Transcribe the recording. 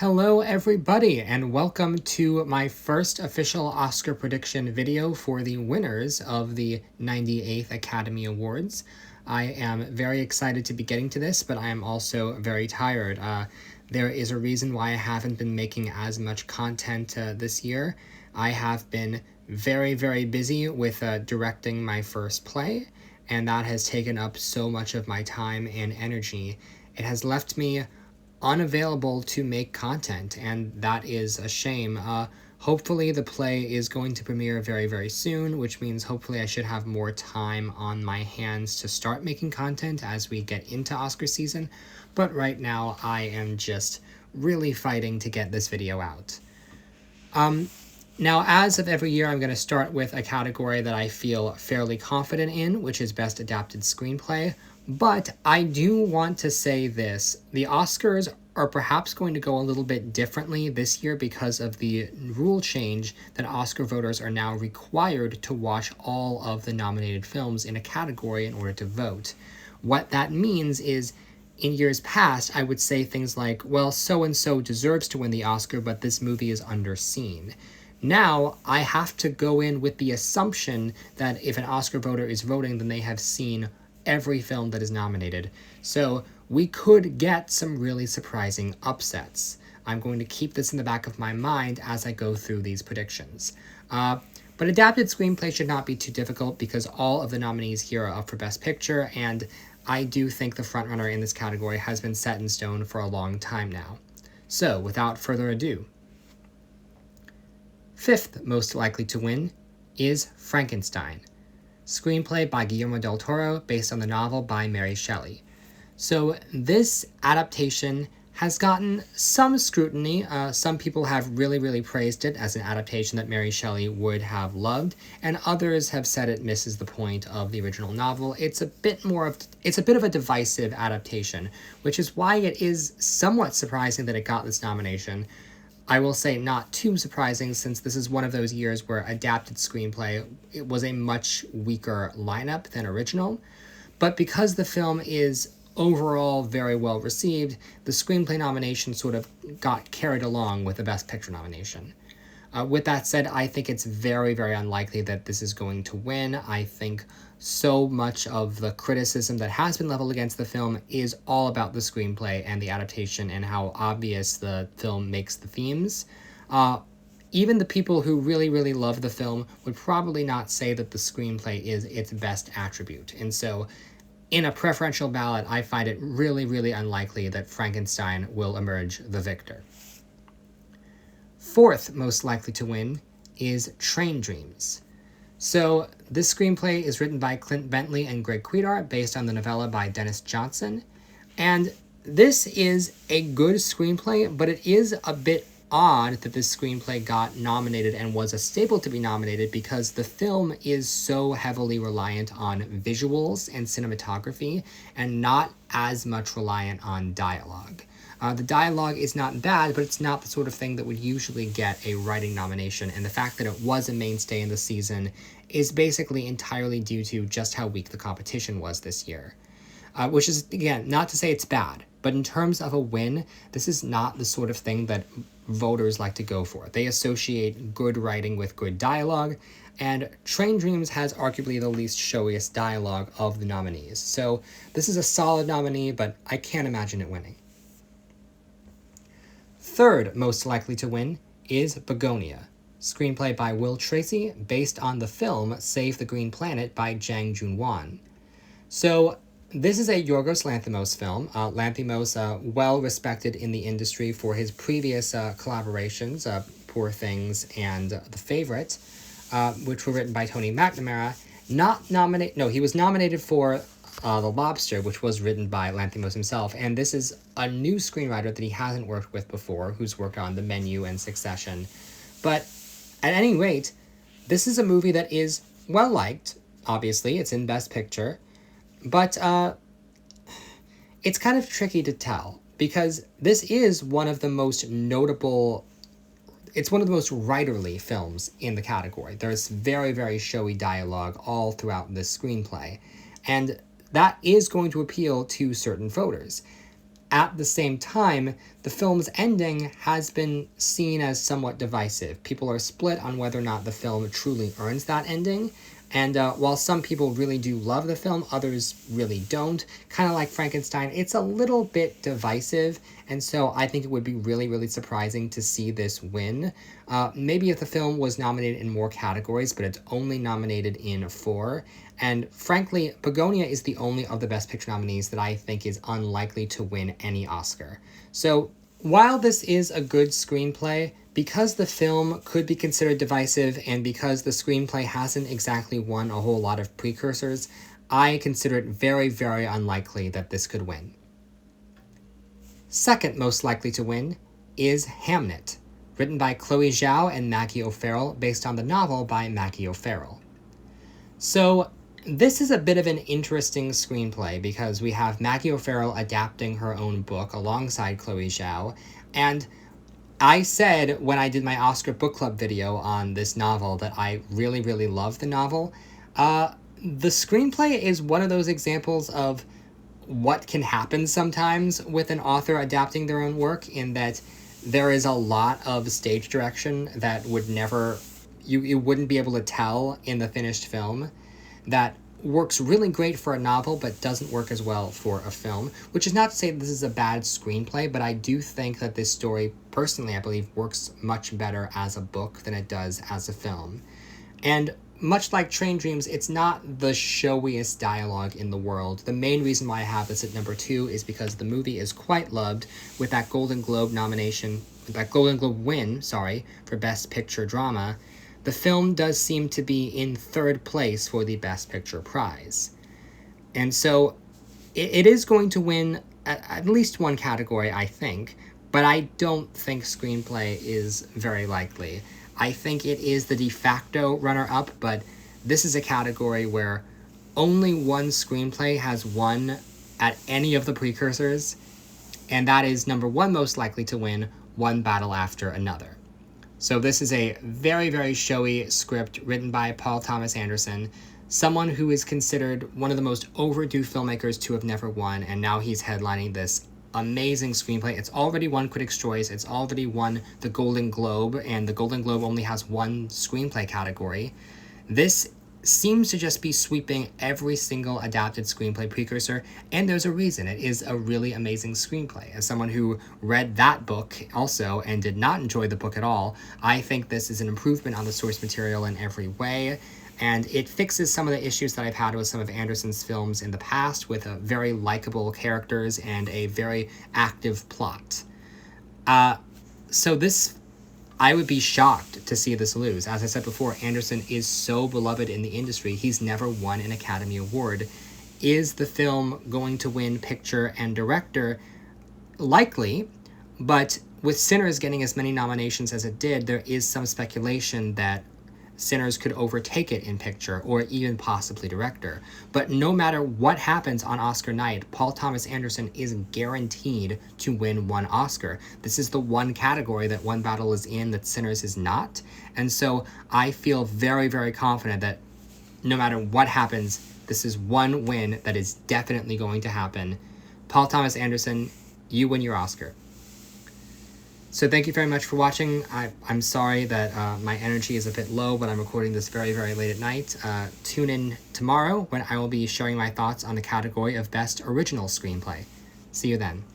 Hello everybody, and welcome to my first official Oscar prediction video for the winners of the 98th Academy Awards. I am very excited to be getting to this, but I am also very tired. There is a reason why I haven't been making as much content this year. I have been very busy with directing my first play, and that has taken up so much of my time and energy. It has left me unavailable to make content, and that is a shame. Hopefully the play is going to premiere very soon, which means hopefully I should have more time on my hands to start making content as we get into Oscar season, but right now I am just really fighting to get this video out. Now, as of every year, I'm going to start with a category that I feel fairly confident in, which is Best Adapted Screenplay. But I do want to say this. The Oscars are perhaps going to go a little bit differently this year because of the rule change that Oscar voters are now required to watch all of the nominated films in a category in order to vote. What that means is, in years past, I would say things like, well, so-and-so deserves to win the Oscar, but this movie is underseen. Now, I have to go in with the assumption that if an Oscar voter is voting, then they have seen every film that is nominated. So we could get some really surprising upsets. I'm going to keep this in the back of my mind as I go through these predictions. But adapted screenplay should not be too difficult because all of the nominees here are up for Best Picture, and I do think the frontrunner in this category has been set in stone for a long time now. So, without further ado, fifth most likely to win is Frankenstein. Screenplay by Guillermo del Toro based on the novel by Mary Shelley. So this adaptation has gotten some scrutiny. Some people have really praised it as an adaptation that Mary Shelley would have loved, and others have said it misses the point of the original novel. It's a bit of a divisive adaptation, which is why it is somewhat surprising that it got this nomination. I will say not too surprising, since this is one of those years where adapted screenplay, it was a much weaker lineup than original. But because the film is overall very well received, the screenplay nomination sort of got carried along with the Best Picture nomination. With that said, I think it's very unlikely that this is going to win. I think so much of the criticism that has been leveled against the film is all about the screenplay and the adaptation and how obvious the film makes the themes. Even the people who really love the film would probably not say that the screenplay is its best attribute. And so, in a preferential ballot, I find it really unlikely that Frankenstein will emerge the victor. Fourth most likely to win is Train Dreams. So this screenplay is written by Clint Bentley and Greg Quidar based on the novella by Dennis Johnson. And this is a good screenplay, but it is a bit odd that this screenplay got nominated and was a staple to be nominated because the film is so heavily reliant on visuals and cinematography and not as much reliant on dialogue. The dialogue is not bad, but it's not the sort of thing that would usually get a writing nomination, and the fact that it was a mainstay in the season is basically entirely due to just how weak the competition was this year. Which is, again, not to say it's bad, but in terms of a win, this is not the sort of thing that voters like to go for. They associate good writing with good dialogue, and Train Dreams has arguably the least showiest dialogue of the nominees. So this is a solid nominee, but I can't imagine it winning. Third most likely to win is Begonia. Screenplay by Will Tracy, based on the film Save the Green Planet by Jang Joon-won. So this is a Yorgos Lanthimos film. Lanthimos, well respected in the industry for his previous collaborations, Poor Things and The Favourite, which were written by Tony McNamara. He was nominated for The Lobster, which was written by Lanthimos himself, and this is a new screenwriter that he hasn't worked with before, who's worked on The Menu and Succession. But at any rate, this is a movie that is well-liked. Obviously, it's in Best Picture, but it's kind of tricky to tell, because this is one of the most notable, it's one of the most writerly films in the category. There's very showy dialogue all throughout this screenplay, and that is going to appeal to certain voters. at the same time, the film's ending has been seen as somewhat divisive. People are split on whether or not the film truly earns that ending. And while some people really do love the film, others really don't. Kind of like Frankenstein, it's a little bit divisive. And so I think it would be really, really surprising to see this win. Maybe if the film was nominated in more categories, but it's only nominated in 4. And frankly, Begonia is the only of the Best Picture nominees that I think is unlikely to win any Oscar. So while this is a good screenplay, because the film could be considered divisive and because the screenplay hasn't exactly won a whole lot of precursors, I consider it very, very unlikely that this could win. Second most likely to win is Hamnet, written by Chloe Zhao and Maggie O'Farrell, based on the novel by Maggie O'Farrell. So this is a bit of an interesting screenplay because we have Maggie O'Farrell adapting her own book alongside Chloe Zhao, and I said when I did my Oscar book club video on this novel that I really, really love the novel. The screenplay is one of those examples of what can happen sometimes with an author adapting their own work, in that there is a lot of stage direction that would never, you wouldn't be able to tell in the finished film, that works really great for a novel but doesn't work as well for a film, which is not to say this is a bad screenplay, but I do think that this story, personally, I believe, works much better as a book than it does as a film. And much like Train Dreams, it's not the showiest dialogue in the world. The main reason why I have this at number 2 is because the movie is quite loved, with that Golden Globe win, for Best Picture Drama. The film does seem to be in 3rd place for the Best Picture prize. And so it is going to win at least one category, I think, but I don't think screenplay is very likely. I think it is the de facto runner-up, but this is a category where only one screenplay has won at any of the precursors, and that is number 1 most likely to win, One Battle After Another. So this is a very, very showy script written by Paul Thomas Anderson, someone who is considered one of the most overdue filmmakers to have never won, and now he's headlining this amazing screenplay. It's already won Critics' Choice, it's already won the Golden Globe, and the Golden Globe only has one screenplay category. This seems to just be sweeping every single adapted screenplay precursor, and there's a reason. It is a really amazing screenplay. As someone who read that book also and did not enjoy the book at all, I think this is an improvement on the source material in every way, and it fixes some of the issues that I've had with some of Anderson's films in the past, with very likable characters and a very active plot. So this, I would be shocked to see this lose. As I said before, Anderson is so beloved in the industry. He's never won an Academy Award. Is the film going to win picture and director? Likely, but with Sinners getting as many nominations as it did, there is some speculation that Sinners could overtake it in picture or even possibly director. But no matter what happens on Oscar night, Paul Thomas Anderson is guaranteed to win one Oscar. This is the one category that One Battle is in that Sinners is not. And so I feel very, very confident that no matter what happens, this is one win that is definitely going to happen. Paul Thomas Anderson, you win your Oscar. So thank you very much for watching. I'm sorry that my energy is a bit low, but I'm recording this very, very late at night. Tune in tomorrow when I will be sharing my thoughts on the category of Best Original Screenplay. See you then.